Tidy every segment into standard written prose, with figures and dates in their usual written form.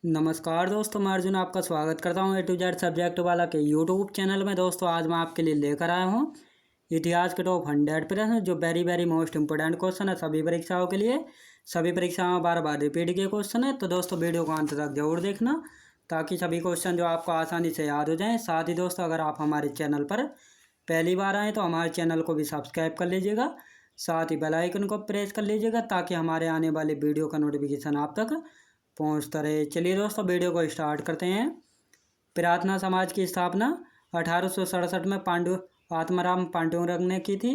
नमस्कार दोस्तों, मैं अर्जुन आपका स्वागत करता हूं A to Z सब्जेक्ट वाला के यूट्यूब चैनल में। दोस्तों आज मैं आपके लिए लेकर आया हूं इतिहास के टॉप 100 प्रश्न जो very very most important question है सभी परीक्षाओं के लिए। सभी परीक्षाओं में बार बार रिपीट के क्वेश्चन है, तो दोस्तों वीडियो को अंत तक जरूर देखना ताकि सभी क्वेश्चन जो आपको आसानी से याद हो जाएँ। साथ ही दोस्तों अगर आप हमारे चैनल पर पहली बार आएँ तो हमारे चैनल को भी सब्सक्राइब कर लीजिएगा, साथ ही बेल आइकन को प्रेस कर लीजिएगा ताकि हमारे आने वाले वीडियो का नोटिफिकेशन आप तक पहुँचता रहे। चलिए दोस्तों वीडियो को स्टार्ट करते हैं। प्रार्थना समाज की स्थापना 1867 में आत्माराम पांडुरंग ने की थी।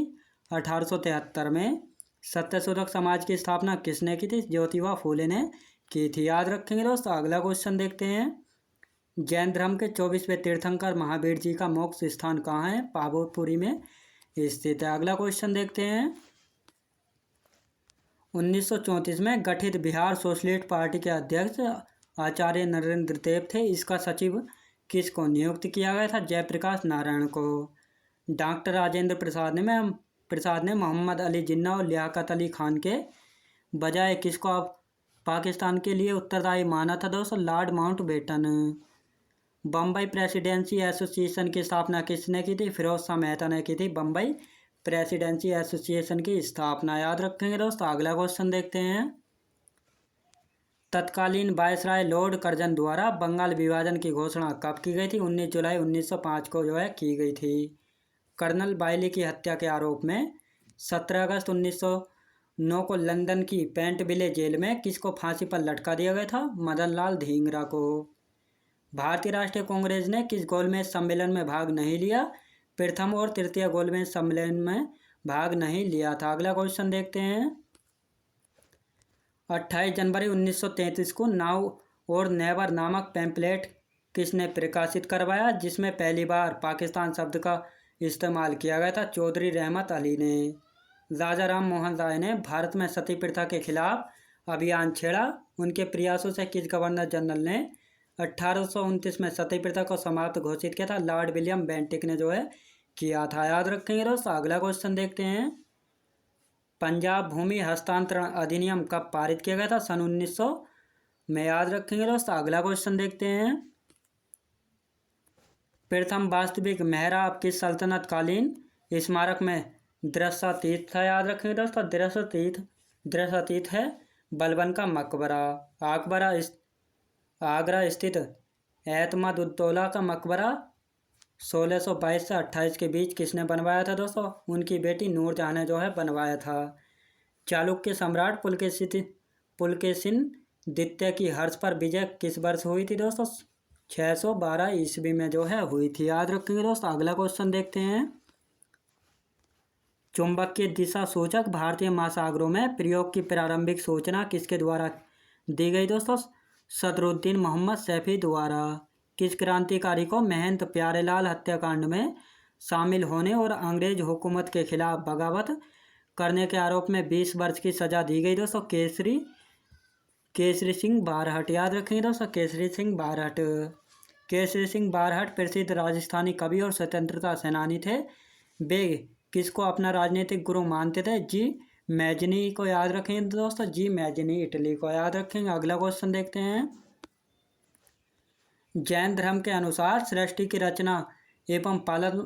1873 में सत्यशोधक समाज की स्थापना किसने की थी? ज्योतिबा फूले ने की थी। याद रखेंगे दोस्तों। अगला क्वेश्चन देखते हैं। जैन धर्म के 24वें तीर्थंकर महावीर जी का मोक्ष स्थान कहाँ है? पावापुरी में स्थित है। अगला क्वेश्चन देखते हैं। 1934 में गठित बिहार सोशलिस्ट पार्टी के अध्यक्ष आचार्य नरेंद्र देव थे। इसका सचिव किसको नियुक्त किया गया था? जयप्रकाश नारायण को। डॉक्टर राजेंद्र प्रसाद ने मोहम्मद अली जिन्ना और लियाकत अली खान के बजाय किसको अब पाकिस्तान के लिए उत्तरदायी माना था? दोस्तों Lord Mountbatten. Bombay presidency association की स्थापना किसने की थी? फिरोज शाह मेहता ने की थी बम्बई प्रेसिडेंसी एसोसिएशन की स्थापना। याद रखेंगे दोस्तों। अगला क्वेश्चन देखते हैं। तत्कालीन वायसराय लॉर्ड कर्जन द्वारा बंगाल विभाजन की घोषणा कब की गई थी? 19 जुलाई 1905 को की गई थी। कर्नल बाइली की हत्या के आरोप में 17 अगस्त 1909 को लंदन की पेंट विले जेल में किसको फांसी पर लटका दिया गया था? मदन लाल धींगरा को। भारतीय राष्ट्रीय कांग्रेस ने किस गोलमेज सम्मेलन में भाग नहीं लिया? प्रथम और तृतीय गोलमेज सम्मेलन में भाग नहीं लिया था। अगला क्वेश्चन देखते हैं। 28 जनवरी 1933 को नाउ और नेवर नामक पैम्पलेट किसने प्रकाशित करवाया जिसमें पहली बार पाकिस्तान शब्द का इस्तेमाल किया गया था? चौधरी रहमत अली ने। राजा राम मोहन राय ने भारत में सती प्रथा के खिलाफ अभियान छेड़ा। उनके प्रयासों से किस गवर्नर जनरल ने 1829 में सती प्रथा को समाप्त घोषित किया था? लॉर्ड विलियम बेंटिक ने किया था। याद रखेंगे दोस्तों। अगला क्वेश्चन देखते हैं। पंजाब भूमि हस्तांतरण अधिनियम कब पारित किया गया था? सन 1900 में। याद रखेंगे दोस्तों। अगला क्वेश्चन देखते हैं। प्रथम वास्तविक मेहराब किस सल्तनत कालीन स्मारक में दृश्यातीत था? याद रखेंगे दोस्तों। दृश्यातीत है बलबन का मकबरा। आगरा स्थित एतमादुद्दौला का मकबरा 1622 से 28 के बीच किसने बनवाया था? दोस्तों उनकी बेटी नूरजहां ने बनवाया था। चालुक्य सम्राट पुलकेशिन द्वितीय की हर्ष पर विजय किस वर्ष हुई थी? दोस्तों 612 ईस्वी में हुई थी। याद रखेंगे दोस्तों। अगला क्वेश्चन देखते हैं। चुंबकीय दिशा सूचक भारतीय महासागरों में प्रयोग की प्रारंभिक सूचना किसके द्वारा दी गई? दोस्तों सदरुद्दीन मोहम्मद सैफी द्वारा। किस क्रांतिकारी को महंत प्यारेलाल हत्याकांड में शामिल होने और अंग्रेज हुकूमत के खिलाफ बगावत करने के आरोप में 20 वर्ष की सजा दी गई? दोस्तों केसरी सिंह बारहट। याद रखेंगे दोस्तों। केसरी सिंह बारहट प्रसिद्ध राजस्थानी कवि और स्वतंत्रता सेनानी थे। वे किसको अपना राजनीतिक गुरु मानते थे? जी मैजनी को। याद रखेंगे दोस्तों। जी मैजनी इटली को। याद रखेंगे। अगला क्वेश्चन देखते हैं। जैन धर्म के अनुसार सृष्टि की रचना एवं पालन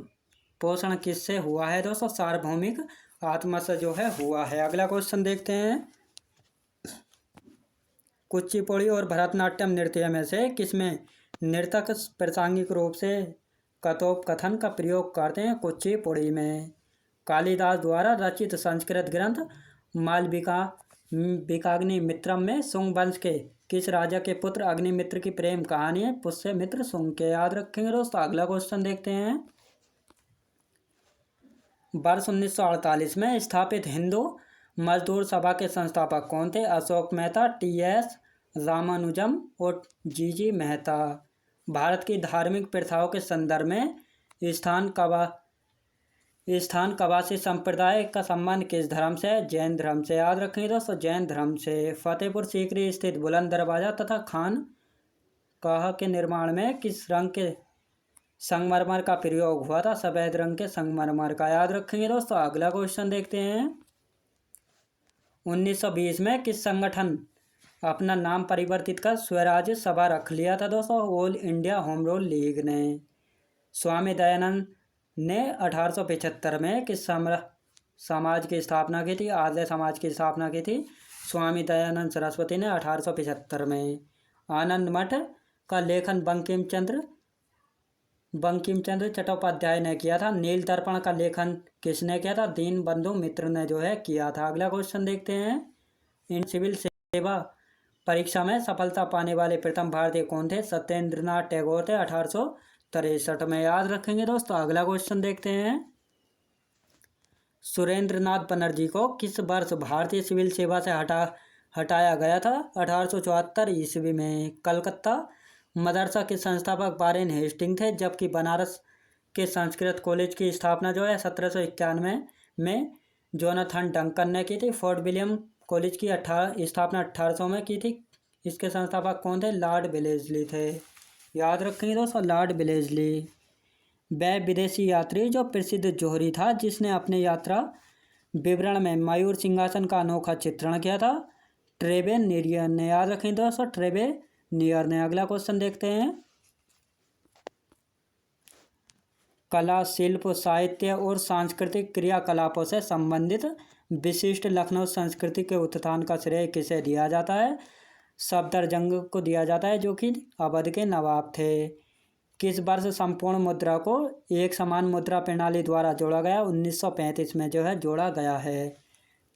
पोषण किससे हुआ है? दोस्तों सार्वभौमिक आत्मा से हुआ है। अगला क्वेश्चन देखते हैं। कुचिपुड़ी और भरतनाट्यम नृत्य में से किसमें नर्तक प्रासंगिक रूप से कथोपकथन का प्रयोग करते हैं? कुचिपुड़ी में। कालिदास द्वारा रचित संस्कृत ग्रंथ मालविकाग्निमित्रम में शुंग वंश के किस राजा के पुत्र अग्निमित्र की प्रेम कहानी है? पुष्यमित्र शुंग के। याद रखेंगे दोस्तों। अगला क्वेश्चन देखते हैं। वर्ष 1948 में स्थापित हिंदू मजदूर सभा के संस्थापक कौन थे? अशोक मेहता, टी.एस. रामानुजम और जी मेहता। भारत की धार्मिक प्रथाओं के संदर्भ में स्थान कवासी संप्रदाय का संबंध किस धर्म से है? जैन धर्म से। याद रखेंगे दोस्तों। जैन धर्म से। फतेहपुर सीकरी स्थित बुलंद दरवाजा तथा खानकाह के निर्माण में किस रंग के संगमरमर का प्रयोग हुआ था? सफेद रंग के संगमरमर का। याद रखेंगे दोस्तों। अगला क्वेश्चन देखते हैं। 1920 में किस संगठन अपना नाम परिवर्तित कर स्वराज सभा रख लिया था दोस्तों all India home rule league ने। स्वामी दयानंद ने 1875 में किस समाज की स्थापना की थी? आर्य समाज की स्थापना की थी स्वामी दयानंद सरस्वती ने 1875 में। आनंद मठ का लेखन बंकिम चंद्र चट्टोपाध्याय ने किया था। नील दर्पण का लेखन किसने किया था? दीन बंधु मित्र ने जो है किया था। अगला क्वेश्चन देखते हैं। इन सिविल सेवा परीक्षा में सफलता पाने वाले प्रथम भारतीय कौन थे? सत्येंद्रनाथ टैगोर थे 1863 में। याद रखेंगे दोस्तों। अगला क्वेश्चन देखते हैं। सुरेंद्रनाथ बनर्जी को किस वर्ष भारतीय सिविल सेवा से हटाया गया था? 1874 ईस्वी में। कलकत्ता मदरसा के संस्थापक वारेन हेस्टिंग थे, जबकि बनारस के संस्कृत कॉलेज की स्थापना जो है 1791 में जोनाथन डंकन ने की थी। फोर्ट विलियम कॉलेज की स्थापना 1800 में की थी। इसके संस्थापक कौन थे? लॉर्ड वेलेस्ली थे। याद रखेंगे दोस्तों, लॉर्ड वेलेस्ली। वह विदेशी यात्री जो प्रसिद्ध जोहरी था, जिसने अपने यात्रा विवरण में मयूर सिंहासन का अनोखा चित्रण किया था? ट्रेवेनियर ने। याद रखें दोस्तों, ट्रेवेनियर ने। अगला क्वेश्चन देखते हैं। कला, शिल्प, साहित्य और सांस्कृतिक क्रियाकलापों से संबंधित विशिष्ट लखनऊ संस्कृति के उत्थान का श्रेय किसे दिया जाता है? सफदरजंग को दिया जाता है, जो कि अवध के नवाब थे। किस वर्ष संपूर्ण मुद्रा को एक समान मुद्रा प्रणाली द्वारा जोड़ा गया? 1935 में जो है जोड़ा गया है।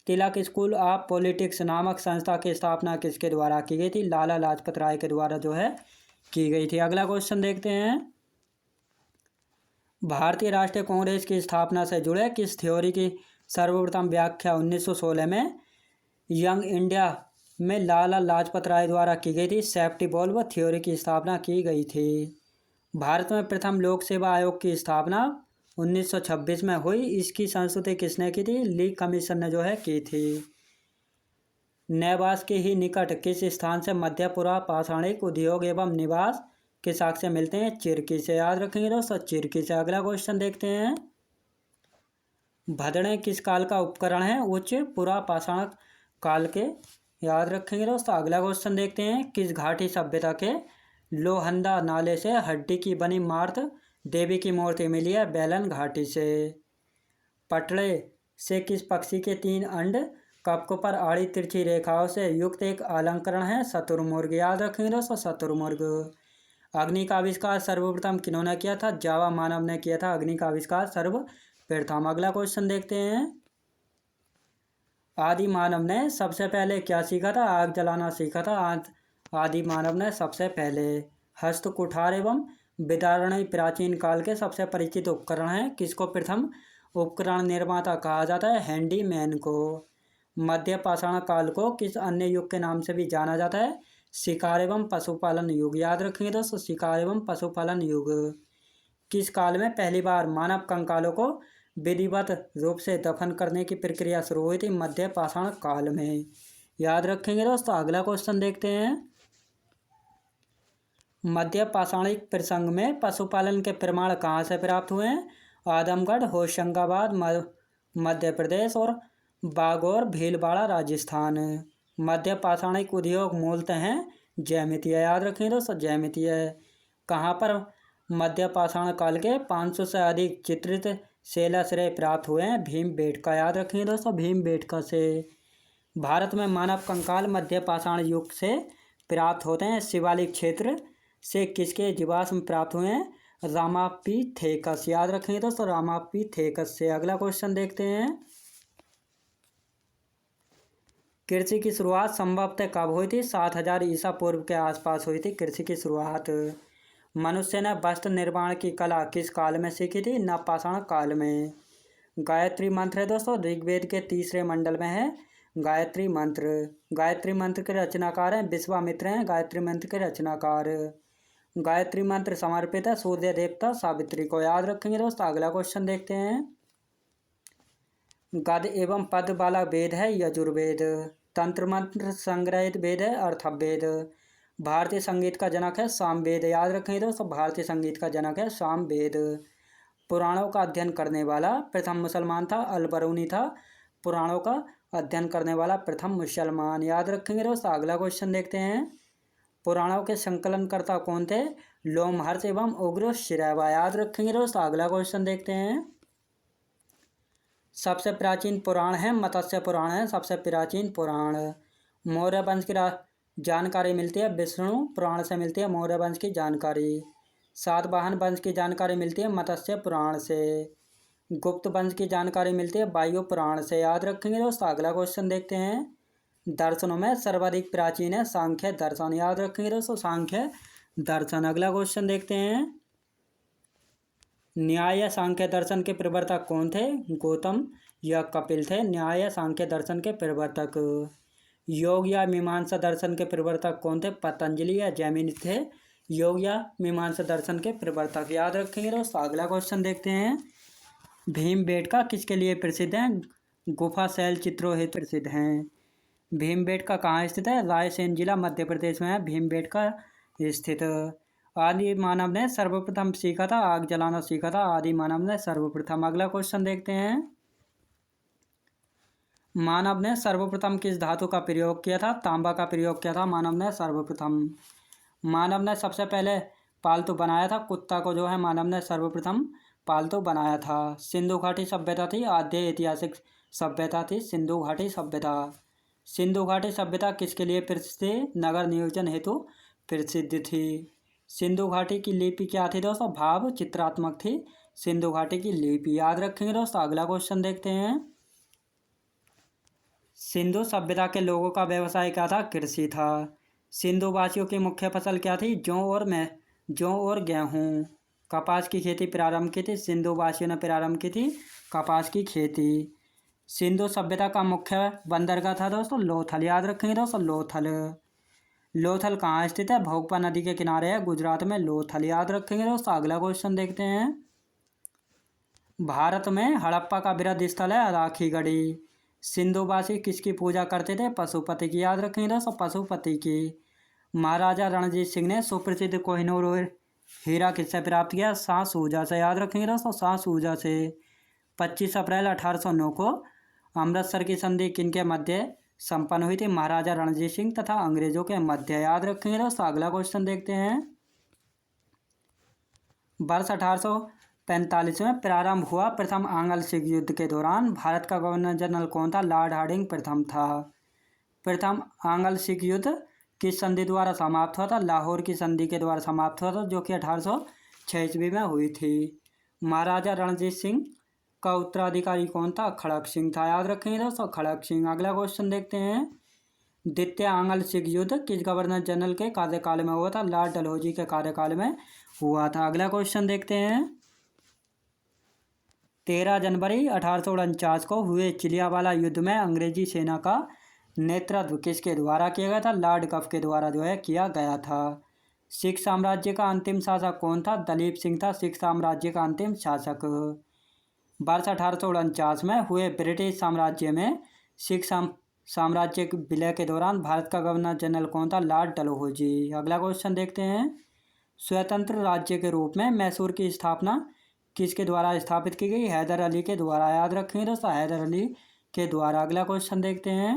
तिलक स्कूल ऑफ पॉलिटिक्स नामक संस्था की स्थापना किसके द्वारा की गई थी? लाला लाजपत राय के द्वारा जो है की गई थी। अगला क्वेश्चन देखते हैं। भारतीय राष्ट्रीय कांग्रेस की स्थापना से जुड़े किस थ्योरी की सर्वप्रथम व्याख्या 1916 में यंग इंडिया में लाला लाजपत राय द्वारा की गई थी? सेफ्टी वॉल्व थ्योरी की स्थापना की गई थी। भारत में प्रथम लोक सेवा आयोग की स्थापना 1926 में हुई। इसकी संस्तुति किसने की थी? ली कमीशन ने जो है की थी। नेवास के ही निकट किस स्थान से मध्य पुरा पाषाणिक उद्योग एवं निवास के साक्ष्य मिलते हैं? चिरकी से। याद रखेंगे दोस्तों, चिरकी से। अगला क्वेश्चन देखते हैं। भदड़े किस काल का उपकरण है? उच्च पुरा पाषाण काल के। याद रखेंगे दोस्तों। अगला क्वेश्चन देखते हैं। किस घाटी सभ्यता के लोहंदा नाले से हड्डी की बनी मार्त देवी की मूर्ति मिली है? बेलन घाटी से। पटड़े से किस पक्षी के 3 अंड कपकों पर आड़ी तिरछी रेखाओं से युक्त एक अलंकरण है? शतुरमुर्ग। याद रखेंगे दोस्तों, शतुरमुर्ग। अग्नि का आविष्कार सर्वप्रथम किन्होंने किया था? जावा मानव ने किया था अग्नि का आविष्कार सर्वप्रथम। अगला क्वेश्चन देखते हैं। आदि मानव ने सबसे पहले क्या सीखा था? आग जलाना सीखा था आदि मानव ने सबसे पहले। हस्त कुठार एवं विदारणी प्राचीन काल के सबसे परिचित उपकरण हैं। किसको प्रथम उपकरण निर्माता कहा जाता है? हैंडीमैन को। मध्य पाषाण काल को किस अन्य युग के नाम से भी जाना जाता है? शिकार एवं पशुपालन युग। याद रखेंगे दोस्तों, शिकार एवं पशुपालन युग। किस काल में पहली बार मानव कंकालों को विधिवत रूप से दफन करने की प्रक्रिया शुरू हुई थी? मध्य पाषाण काल में। याद रखेंगे दोस्तों। अगला क्वेश्चन देखते हैं। मध्य पाषाणिक प्रसंग में पशुपालन के प्रमाण कहाँ से प्राप्त हुए हैं? आदमगढ़, होशंगाबाद मध्य प्रदेश और बागौर भीलवाड़ा राजस्थान। मध्य पाषाणिक उद्योग मूलतः हैं जैमितीय। याद रखें दोस्तों, जैमितीय। कहाँ पर मध्य पाषाण काल के 500 से अधिक चित्रित शिलाश्रय प्राप्त हुए हैं? भीमबेटका। याद रखें दोस्तों, भीमबेटका से। भारत में मानव कंकाल मध्य पाषाण युग से प्राप्त होते हैं। शिवालिक क्षेत्र से किसके जीवाश्म प्राप्त हुए हैं? रामापिथेकस। याद रखेंगे दोस्तों, रामापिथेकस से। अगला क्वेश्चन देखते हैं। कृषि की शुरुआत संभवतः कब हुई थी? 7000 ईसा पूर्व के आसपास हुई थी कृषि की शुरुआत। मनुष्य ने वस्त्र निर्माण की कला किस काल में सीखी थी? नवपाषाण काल में। गायत्री मंत्र है दोस्तों, ऋग्वेद के 3रे मंडल में है गायत्री मंत्र। गायत्री मंत्र के रचनाकार हैं विश्वामित्र हैं गायत्री मंत्र के रचनाकार। गायत्री मंत्र समर्पित है सूर्य देवता सावित्री को। याद रखेंगे दोस्तों। अगला क्वेश्चन देखते हैं। गद एवं पद वाला वेद है यजुर्वेद। तंत्र मंत्र संग्रहित वेद है अर्थवेद। भारतीय संगीत का जनक है सामवेद। याद रखेंगे दोस्तों, भारतीय संगीत का जनक है सामवेद। पुराणों का अध्ययन करने वाला प्रथम मुसलमान था अल बरूनी था। पुराणों का अध्ययन करने वाला प्रथम मुसलमान। याद रखेंगे दोस्तों। अगला क्वेश्चन देखते हैं। पुराणों के संकलनकर्ता कौन थे? लोमहर्ष एवं उग्र शिरवा। याद रखेंगे दोस्तों। अगला क्वेश्चन देखते हैं। सबसे प्राचीन पुराण है मत्स्य पुराण है सबसे प्राचीन पुराण। मौर्य वंश की जानकारी मिलती है विष्णु पुराण से मिलती है मौर्य वंश की जानकारी। सातवाहन वंश की जानकारी मिलती है मत्स्य पुराण से। गुप्त वंश की जानकारी मिलती है वायु पुराण से। याद रखेंगे दोस्तों। अगला क्वेश्चन देखते हैं। दर्शनों में सर्वाधिक प्राचीन है सांख्य दर्शन। याद रखेंगे दोस्तों। सांख्य दर्शन। अगला क्वेश्चन देखते हैं। न्याय या सांख्य दर्शन के प्रवर्तक कौन थे? गौतम या कपिल थे न्याय या सांख्य दर्शन के प्रवर्तक। योग या मीमांसा दर्शन के प्रवर्तक कौन थे? पतंजलि या जैमिनि थे योग या मीमांसा दर्शन के प्रवर्तक। याद रखेंगे दोस्तों। अगला क्वेश्चन देखते हैं। भीमबेटका किसके लिए प्रसिद्ध है? गुफा शैल चित्रों हेतु प्रसिद्ध हैं। भीमबेटका कहाँ स्थित है? रायसेन जिला मध्य प्रदेश में है भीमबेटका स्थित। आदि मानव ने सर्वप्रथम सीखा था आग जलाना सीखा था आदि मानव ने सर्वप्रथम। अगला क्वेश्चन देखते हैं। मानव ने सर्वप्रथम किस धातु का प्रयोग किया था? तांबा का प्रयोग किया था मानव ने सर्वप्रथम। मानव ने सबसे पहले पालतू बनाया था कुत्ता को जो है मानव ने सर्वप्रथम पालतू बनाया था। सिंधु घाटी सभ्यता थी आद्य ऐतिहासिक सभ्यता थी सिंधु घाटी सभ्यता। सिंधु घाटी सभ्यता किसके लिए प्रसिद्ध थी? नगर नियोजन हेतु प्रसिद्ध थी। सिंधु घाटी की लिपि क्या थी दोस्तों? भाव चित्रात्मक थी सिंधु घाटी की लिपि। याद रखेंगे दोस्तों। अगला क्वेश्चन देखते हैं। सिंधु सभ्यता के लोगों का व्यवसाय क्या था? कृषि था। सिंधु वासियों की मुख्य फसल क्या थी? जौ और गेहूँ। कपास की खेती प्रारंभ की थी सिंधु वासियों ने प्रारंभ की थी कपास की खेती। सिंधु सभ्यता का मुख्य बंदरगाह था दोस्तों लोथल। याद रखेंगे दोस्तों। लोथल। लोथल कहाँ स्थित है? भोगपा नदी के किनारे है गुजरात में लोथल। याद रखेंगे दोस्तों। अगला क्वेश्चन देखते हैं। भारत में हड़प्पा का वृहद स्थल है राखीगढ़ी। सिंधुवासी किसकी पूजा करते थे? पशुपति की। याद रखेंगे दोस्तों। पशुपति की। महाराजा रणजीत सिंह ने सुप्रसिद्ध कोहिनूर हीरा किससे प्राप्त किया? शाह सूजा से। याद रखेंगे दोस्तों। शाह सूजा से। 25 अप्रैल 1809 को अमृतसर की संधि किनके मध्य संपन्न हुई थी? महाराजा रणजीत सिंह तथा अंग्रेजों के मध्य। याद रखेंगे दोस्तों। अगला क्वेश्चन देखते हैं। वर्ष 1845 में प्रारंभ हुआ प्रथम आंग्ल सिख युद्ध के दौरान भारत का गवर्नर जनरल कौन था? लॉर्ड हार्डिंग प्रथम था। प्रथम आंग्ल सिख युद्ध किस संधि द्वारा समाप्त हुआ था? लाहौर की संधि के द्वारा समाप्त हुआ था जो कि 1806 ईस्वी में हुई थी। महाराजा रणजीत सिंह का उत्तराधिकारी कौन था? खड़क सिंह था। याद रखेंगे दोस्तों। खड़क सिंह। अगला क्वेश्चन देखते हैं। द्वितीय आंग्ल सिख युद्ध किस गवर्नर जनरल के कार्यकाल में हुआ था? लॉर्ड डलहौजी के कार्यकाल में हुआ था। अगला क्वेश्चन देखते हैं। 13 जनवरी 1849 को हुए चिलियावाला युद्ध में अंग्रेजी सेना का नेतृत्व किसके द्वारा किया गया था? लॉर्ड कफ के द्वारा जो है किया गया था। सिख साम्राज्य का अंतिम शासक कौन था? दलीप सिंह था सिख साम्राज्य का अंतिम शासक। वर्ष 1849 में हुए ब्रिटिश साम्राज्य में सिख साम्राज्य के विलय के दौरान भारत का गवर्नर जनरल कौन था? लॉर्ड डलहौजी। अगला क्वेश्चन देखते हैं। स्वतंत्र राज्य के रूप में मैसूर की स्थापना किसके द्वारा स्थापित की गई? हैदर अली के द्वारा। याद रखेंगे दोस्तों। हैदर अली के द्वारा। अगला क्वेश्चन देखते हैं।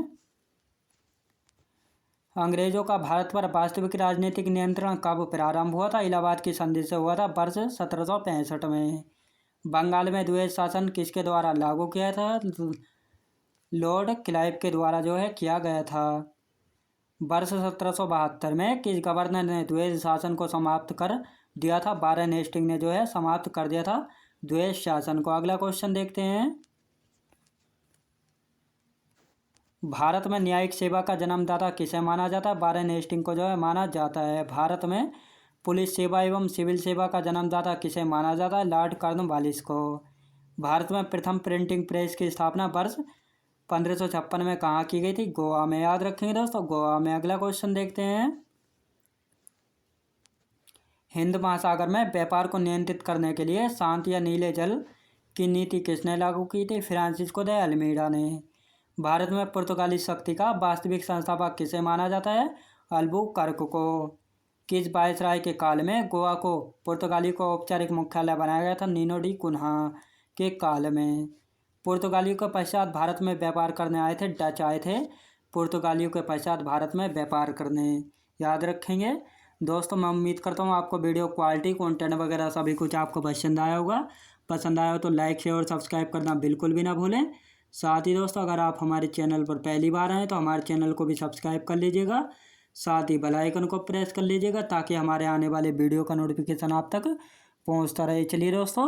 अंग्रेजों का भारत पर वास्तविक राजनीतिक नियंत्रण कब प्रारंभ हुआ था? इलाहाबाद की संधि से हुआ था वर्ष 1765 में। बंगाल में द्वैध शासन किसके द्वारा लागू किया था? लॉर्ड क्लाइव के द्वारा जो है किया गया था। वर्ष 1772 में किस गवर्नर ने द्वैध शासन को समाप्त कर दिया था? वारेन हेस्टिंग ने जो है समाप्त कर दिया था द्वैध शासन को। अगला क्वेश्चन देखते हैं। भारत में न्यायिक सेवा का जन्मदाता किसे माना जाता है? वारेन हेस्टिंग को जो है माना जाता है। भारत में पुलिस सेवा एवं सिविल सेवा का जन्मदाता किसे माना जाता है? लॉर्ड कॉर्नवालिस को। भारत में प्रथम प्रिंटिंग प्रेस की स्थापना वर्ष 1556 में कहाँ की गई थी? गोवा में। याद रखेंगे दोस्तों। गोवा में। अगला क्वेश्चन देखते हैं। हिंद महासागर में व्यापार को नियंत्रित करने के लिए शांत या नीले जल की नीति किसने लागू की थी? फ्रांसिस्को दे अल्मीडा ने। भारत में पुर्तगाली शक्ति का वास्तविक संस्थापक किसे माना जाता है? अल्बुकर्क को। किस वायसराय के काल में गोवा को पुर्तगाली को औपचारिक मुख्यालय बनाया गया था? नीनो डी कुन्हा के काल में। पुर्तगालियों के पश्चात भारत में व्यापार करने आए थे, डच आए थे पुर्तगालियों के पश्चात भारत में व्यापार करने, याद रखेंगे। दोस्तों मैं उम्मीद करता हूँ आपको वीडियो क्वालिटी कंटेंट वगैरह सभी कुछ आपको पसंद आया होगा। पसंद आया हो तो लाइक शेयर और सब्सक्राइब करना बिल्कुल भी ना भूलें। साथ ही दोस्तों अगर आप हमारे चैनल पर पहली बार आए तो हमारे चैनल को भी सब्सक्राइब कर लीजिएगा, साथ ही बेल आइकन को प्रेस कर लीजिएगा ताकि हमारे आने वाले वीडियो का नोटिफिकेशन आप तक पहुंचता रहे। चलिए दोस्तों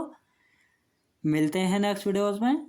मिलते हैं नेक्स्ट वीडियोज़ में।